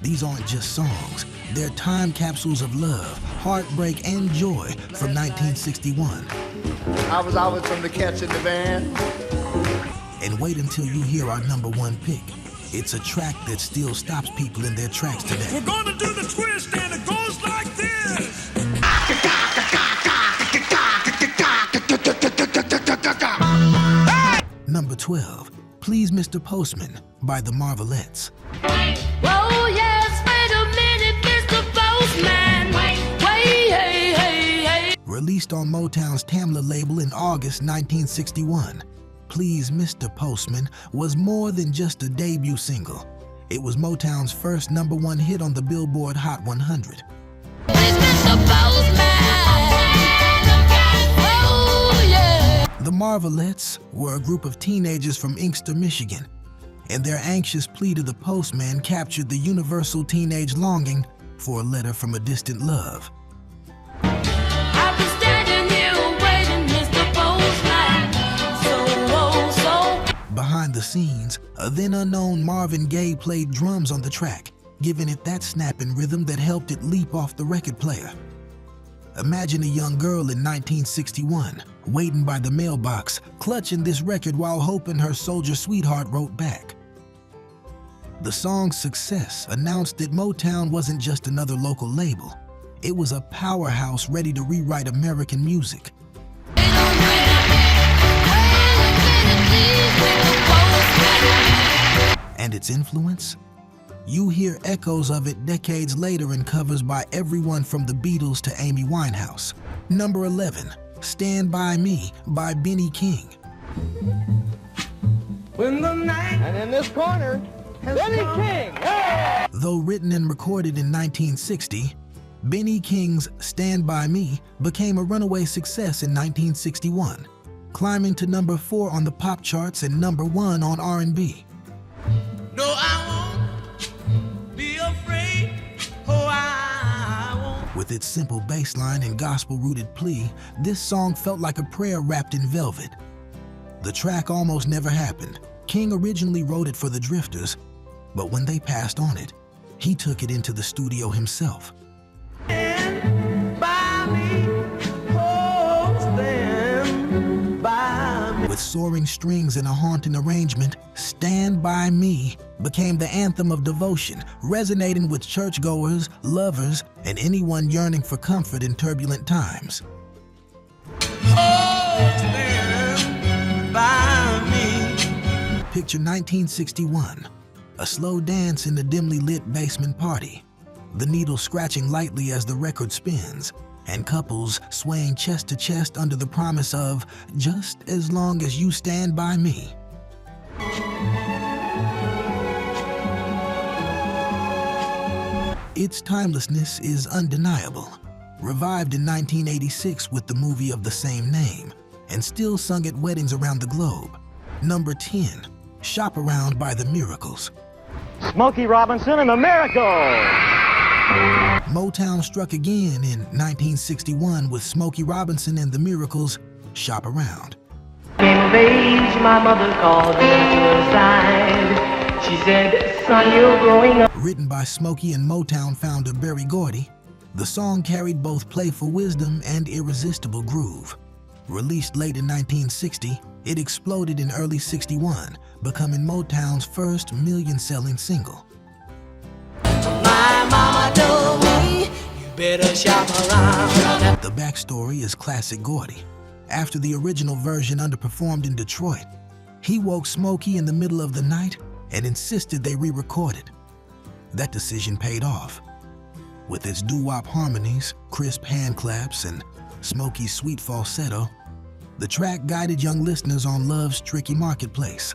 These aren't just songs. They're time capsules of love, heartbreak, and joy from 1961. I was always from the Cats in the Van. And wait until you hear our #1 pick. It's a track that still stops people in their tracks today. We're gonna do the twist and it goes like this. Number 12, Please Mr. Postman by the Marvelettes. Oh yes, wait a minute, Mr. Postman. Wait, hey. Released on Motown's Tamla label in August 1961, Please Mr. Postman was more than just a debut single. It was Motown's first #1 hit on the Billboard Hot 100. Please, Mr. Postman. Oh yeah. The Marvelettes were a group of teenagers from Inkster, Michigan, and their anxious plea to the postman captured the universal teenage longing for a letter from a distant love. I've been standing here waiting, Mr. Postman. So. Behind the scenes, a then unknown Marvin Gaye played drums on the track, giving it that snapping rhythm that helped it leap off the record player. Imagine a young girl in 1961, waiting by the mailbox, clutching this record while hoping her soldier sweetheart wrote back. The song's success announced that Motown wasn't just another local label. It was a powerhouse ready to rewrite American music. And its influence? You hear echoes of it decades later in covers by everyone from the Beatles to Amy Winehouse. Number 11, Stand By Me by Benny King. When the night and in this corner, Benny King. Hey! Though written and recorded in 1960, Benny King's Stand By Me became a runaway success in 1961, climbing to number 4 on the pop charts and number 1 on R&B. No, I won't be afraid. Oh, I won't. With its simple bass line and gospel-rooted plea, this song felt like a prayer wrapped in velvet. The track almost never happened. King originally wrote it for the Drifters, but when they passed on it, he took it into the studio himself. Stand by me, oh, stand by me. With soaring strings and a haunting arrangement, Stand By Me became the anthem of devotion, resonating with churchgoers, lovers, and anyone yearning for comfort in turbulent times. Oh, stand by me. Picture 1961, a slow dance in a dimly lit basement party, the needle scratching lightly as the record spins, and couples swaying chest to chest under the promise of just as long as you stand by me. Its timelessness is undeniable. Revived in 1986 with the movie of the same name, and still sung at weddings around the globe. Number 10, Shop Around by the Miracles. Smokey Robinson and the Miracles. Motown struck again in 1961 with Smokey Robinson and the Miracles' Shop Around. Came of age, my mother called me to her side. She said, son, you're growing up. Written by Smokey and Motown founder Berry Gordy, the song carried both playful wisdom and irresistible groove. Released late in 1960, it exploded in early '61, becoming Motown's first million-selling single. My mama told me you better shop around. The backstory is classic Gordy. After the original version underperformed in Detroit, he woke Smokey in the middle of the night and insisted they re-record it. That decision paid off. With its doo-wop harmonies, crisp hand claps, and Smokey's sweet falsetto, the track guided young listeners on love's tricky marketplace.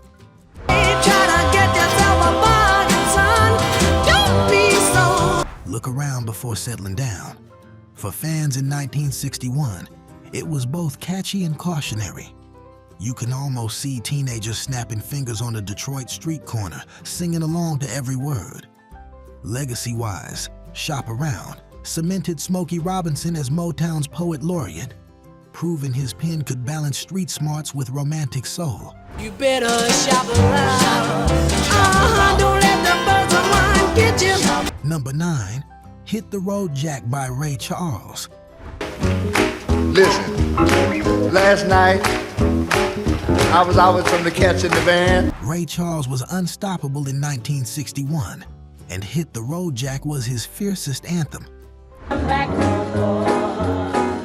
Look around before settling down. For fans in 1961, it was both catchy and cautionary. You can almost see teenagers snapping fingers on a Detroit street corner, singing along to every word. Legacy-wise, Shop Around cemented Smokey Robinson as Motown's poet laureate, proving his pen could balance street smarts with romantic soul. You better shop around. Don't let Number 9, Hit the Road Jack by Ray Charles. Listen, last night I was from the Cats in the Van. Ray Charles was unstoppable in 1961, and Hit the Road Jack was his fiercest anthem.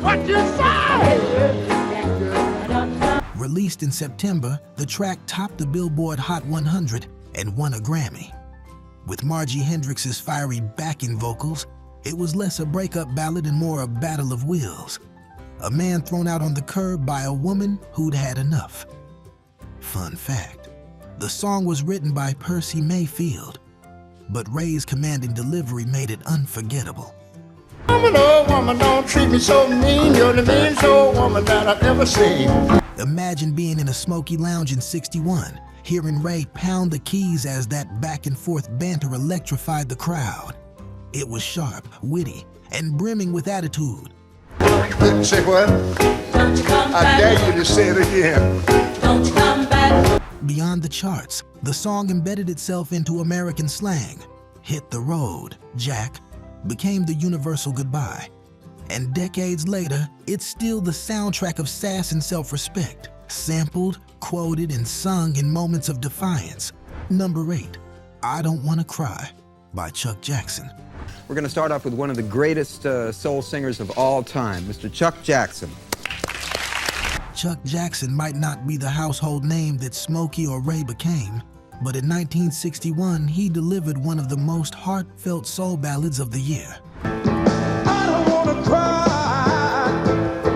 What you say? Released in September, the track topped the Billboard Hot 100 and won a Grammy. With Margie Hendrix's fiery backing vocals, it was less a breakup ballad and more a battle of wills. A man thrown out on the curb by a woman who'd had enough. Fun fact, the song was written by Percy Mayfield, but Ray's commanding delivery made it unforgettable. Woman, oh woman, don't treat me so mean. You're the meanest old woman that I've ever seen. Imagine being in a smoky lounge in '61, hearing Ray pound the keys as that back and forth banter electrified the crowd. It was sharp, witty, and brimming with attitude. Say what? I dare you to say it again. Don't you come back. Beyond the charts, the song embedded itself into American slang. Hit the Road, Jack became the universal goodbye. And decades later, it's still the soundtrack of sass and self-respect, sampled, quoted, and sung in moments of defiance. Number 8, I Don't Wanna Cry by Chuck Jackson. We're going to start off with one of the greatest soul singers of all time, Mr. Chuck Jackson. Chuck Jackson might not be the household name that Smokey or Ray became, but in 1961, he delivered one of the most heartfelt soul ballads of the year. I don't wanna cry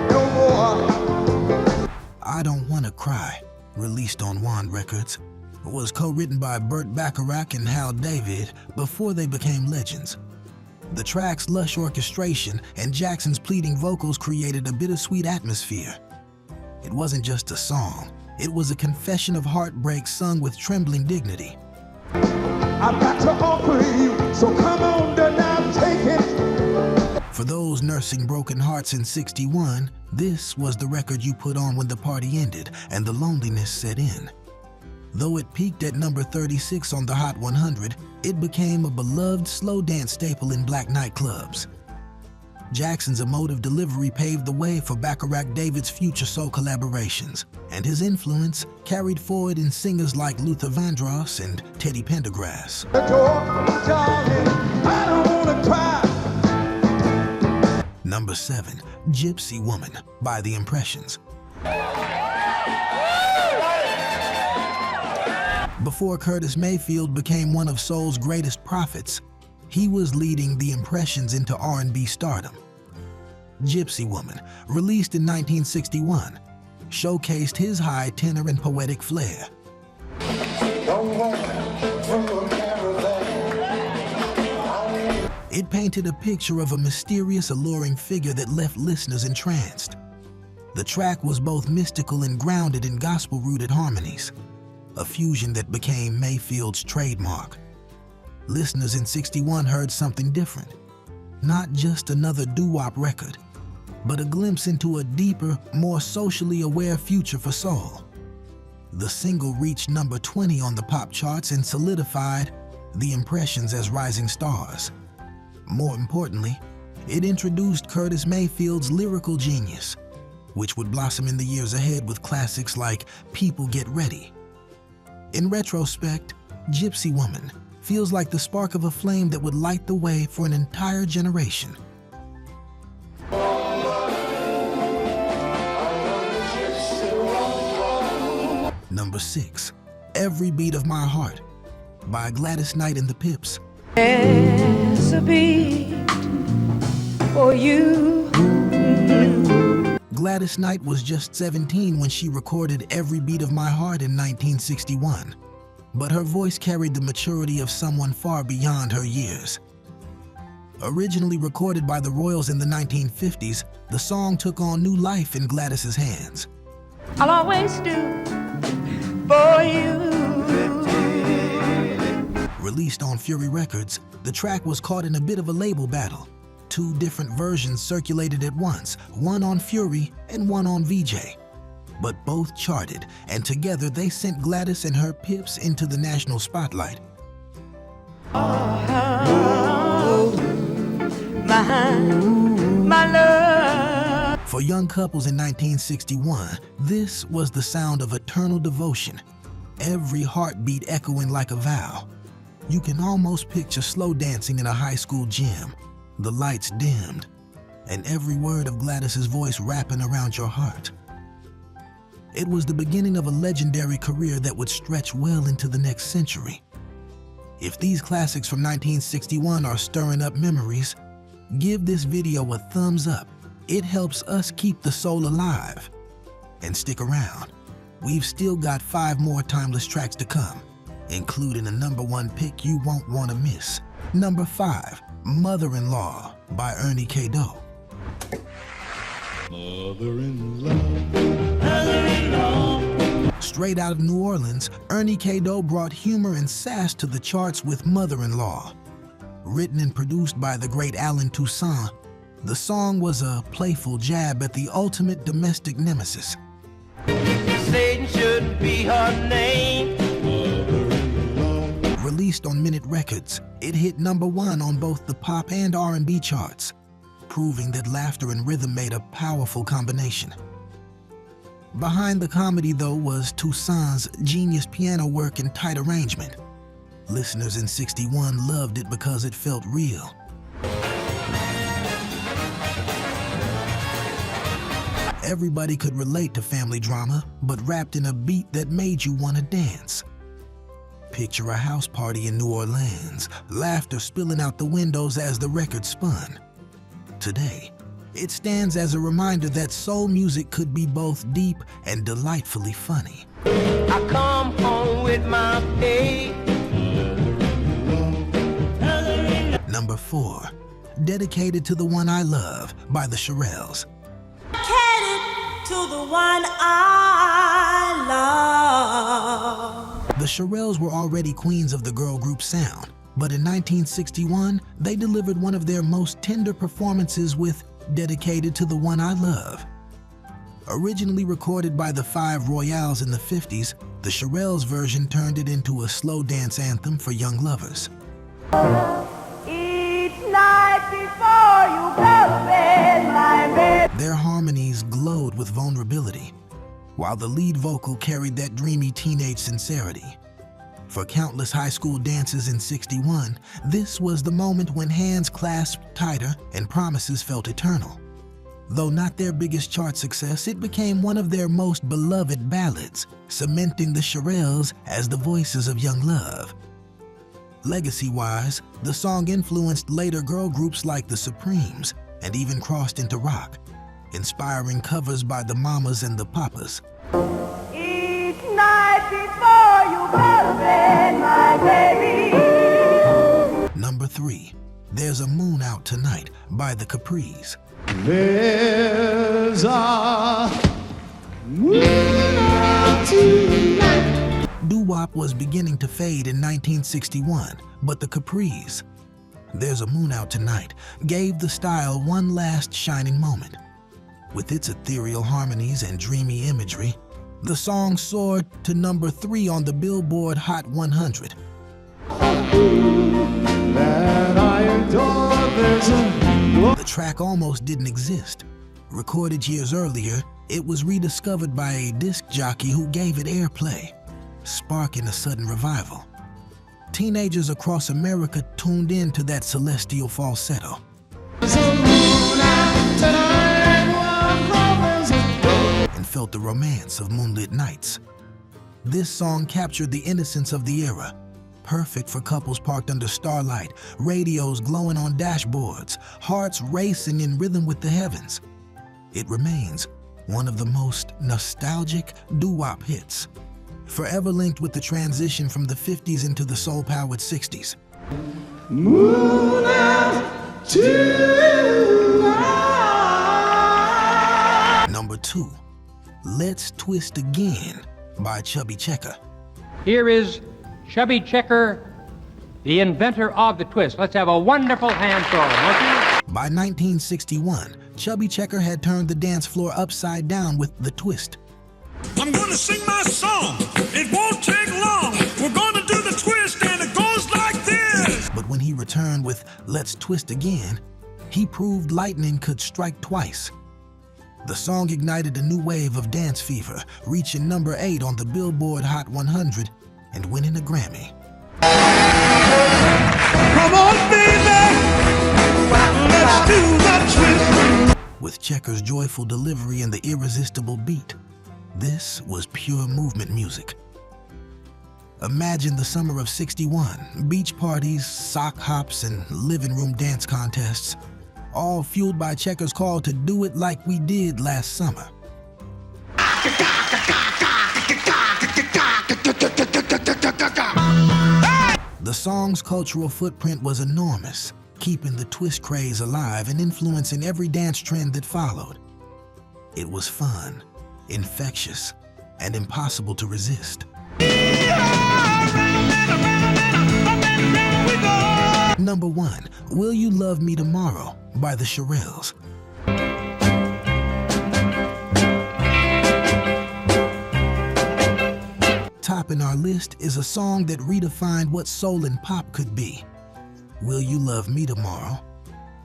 no more. I Don't Wanna Cry, released on Wand Records, was co-written by Burt Bacharach and Hal David before they became legends. The track's lush orchestration and Jackson's pleading vocals created a bittersweet atmosphere. It wasn't just a song, it was a confession of heartbreak sung with trembling dignity. I've got to offer you, so come on now, take it. For those nursing broken hearts in '61, this was the record you put on when the party ended and the loneliness set in. Though it peaked at number 36 on the Hot 100, it became a beloved slow dance staple in black nightclubs. Jackson's emotive delivery paved the way for Bacharach-David's future soul collaborations, and his influence carried forward in singers like Luther Vandross and Teddy Pendergrass. I don't wanna cry. Number 7, Gypsy Woman by The Impressions. Before Curtis Mayfield became one of soul's greatest prophets, he was leading The Impressions into R&B stardom. Gypsy Woman, released in 1961, showcased his high tenor and poetic flair. It painted a picture of a mysterious, alluring figure that left listeners entranced. The track was both mystical and grounded in gospel-rooted harmonies, a fusion that became Mayfield's trademark. Listeners in '61 heard something different. Not just another doo-wop record, but a glimpse into a deeper, more socially aware future for soul. The single reached number 20 on the pop charts and solidified The Impressions as rising stars. More importantly, it introduced Curtis Mayfield's lyrical genius, which would blossom in the years ahead with classics like People Get Ready. In retrospect, Gypsy Woman feels like the spark of a flame that would light the way for an entire generation. Number 6, Every Beat of My Heart by Gladys Knight and the Pips. There's a beat for you. Gladys Knight was just 17 when she recorded Every Beat of My Heart in 1961, but her voice carried the maturity of someone far beyond her years. Originally recorded by the Royals in the 1950s, the song took on new life in Gladys's hands. I'll always do for you. Released on Fury Records, the track was caught in a bit of a label battle. 2 different versions circulated at once, one on Fury and one on VJ. But both charted, and together they sent Gladys and her Pips into the national spotlight. My love. For young couples in 1961, this was the sound of eternal devotion, every heartbeat echoing like a vow. You can almost picture slow dancing in a high school gym, the lights dimmed, and every word of Gladys's voice wrapping around your heart. It was the beginning of a legendary career that would stretch well into the next century. If these classics from 1961 are stirring up memories, give this video a thumbs up. It helps us keep the soul alive. And stick around. We've still got 5 more timeless tracks to come, including a #1 pick you won't want to miss. Number 5, Mother-in-Law by Ernie K. Doe. Straight out of New Orleans, Ernie K. Doe brought humor and sass to the charts with Mother-in-Law. Written and produced by the great Allen Toussaint, the song was a playful jab at the ultimate domestic nemesis. Satan shouldn't be her name. Released on Minute Records, it hit #1 on both the pop and R&B charts, proving that laughter and rhythm made a powerful combination. Behind the comedy, though, was Toussaint's genius piano work and tight arrangement. Listeners in '61 loved it because it felt real. Everybody could relate to family drama, but wrapped in a beat that made you want to dance. Picture a house party in New Orleans, laughter spilling out the windows as the record spun. Today, it stands as a reminder that soul music could be both deep and delightfully funny. I come home with my pay. Number 4, Dedicated to the One I Love by the Shirelles. To the one I love. The Shirelles were already queens of the girl group sound, but in 1961, they delivered one of their most tender performances with Dedicated to the One I Love. Originally recorded by the Five Royales in the 50s, the Shirelles version turned it into a slow dance anthem for young lovers. Each night before you go to bed, my baby. Their harmonies glowed with vulnerability, while the lead vocal carried that dreamy teenage sincerity. For countless high school dances in '61, this was the moment when hands clasped tighter and promises felt eternal. Though not their biggest chart success, it became one of their most beloved ballads, cementing the Shirelles as the voices of young love. Legacy-wise, the song influenced later girl groups like the Supremes and even crossed into rock, inspiring covers by the Mamas and the Papas. Each night before you go to bed, my baby. Number 3, There's a Moon Out Tonight by the Capris. There's a moon out tonight. Doo-wop was beginning to fade in 1961, but the Capris, There's a Moon Out Tonight, gave the style one last shining moment. With its ethereal harmonies and dreamy imagery, the song soared to number 3 on the Billboard Hot 100. That I adore, there's a... The track almost didn't exist. Recorded years earlier, it was rediscovered by a disc jockey who gave it airplay, sparking a sudden revival. Teenagers across America tuned in to that celestial falsetto. And felt the romance of moonlit nights. This song captured the innocence of the era, perfect for couples parked under starlight, radios glowing on dashboards, hearts racing in rhythm with the heavens. It remains one of the most nostalgic doo-wop hits, forever linked with the transition from the 50s into the soul-powered 60s. Moon out tonight. Number 2, Let's Twist Again by Chubby Checker. Here is Chubby Checker, the inventor of the twist. Let's have a wonderful hand for him, won't you? By 1961, Chubby Checker had turned the dance floor upside down with the twist. I'm gonna sing my song. It won't take long. We're gonna do the twist and it goes like this. he returned with Let's Twist Again, he proved lightning could strike twice. The song ignited a new wave of dance fever, reaching number 8 on the Billboard Hot 100 and winning a Grammy. Come on, baby, let's do the twist. With Checker's joyful delivery and the irresistible beat, this was pure movement music. Imagine the summer of '61, beach parties, sock hops, and living room dance contests, all fueled by Checker's call to do it like we did last summer. The song's cultural footprint was enormous, keeping the twist craze alive and influencing every dance trend that followed. It was fun, infectious, and impossible to resist. Number 1, Will You Love Me Tomorrow by the Shirelles. Topping our list is a song that redefined what soul and pop could be. Will You Love Me Tomorrow,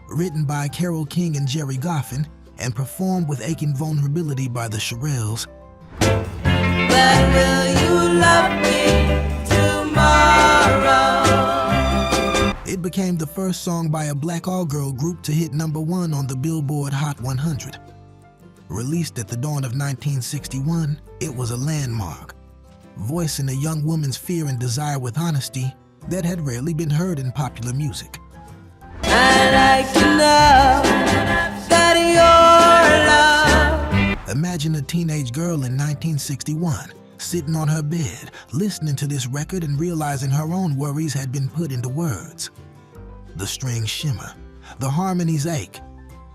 written by Carole King and Jerry Goffin and performed with aching vulnerability by the Shirelles. But will you love me tomorrow? It became the first song by a black all-girl group to hit number 1 on the Billboard Hot 100. Released at the dawn of 1961, it was a landmark, voicing a young woman's fear and desire with honesty that had rarely been heard in popular music. I'd like to know that your love. Imagine a teenage girl in 1961 sitting on her bed, listening to this record and realizing her own worries had been put into words. The strings shimmer, the harmonies ache,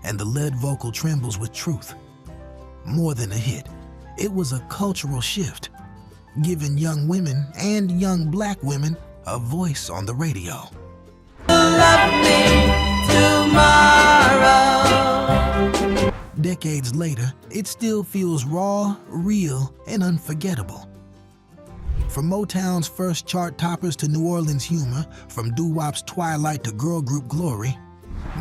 and the lead vocal trembles with truth. More than a hit, it was a cultural shift, giving young women and young black women a voice on the radio. Love me tomorrow. Decades later, it still feels raw, real, and unforgettable. From Motown's first chart toppers to New Orleans humor, from doo-wop's Twilight to girl group glory,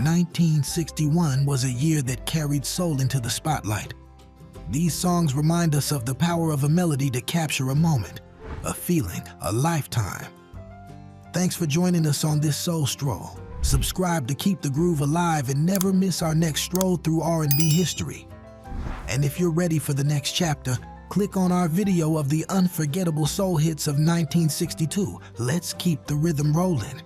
1961 was a year that carried soul into the spotlight. These songs remind us of the power of a melody to capture a moment, a feeling, a lifetime. Thanks for joining us on this soul stroll. Subscribe to keep the groove alive and never miss our next stroll through R&B history. And if you're ready for the next chapter, click on our video of the unforgettable soul hits of 1962. Let's keep the rhythm rolling.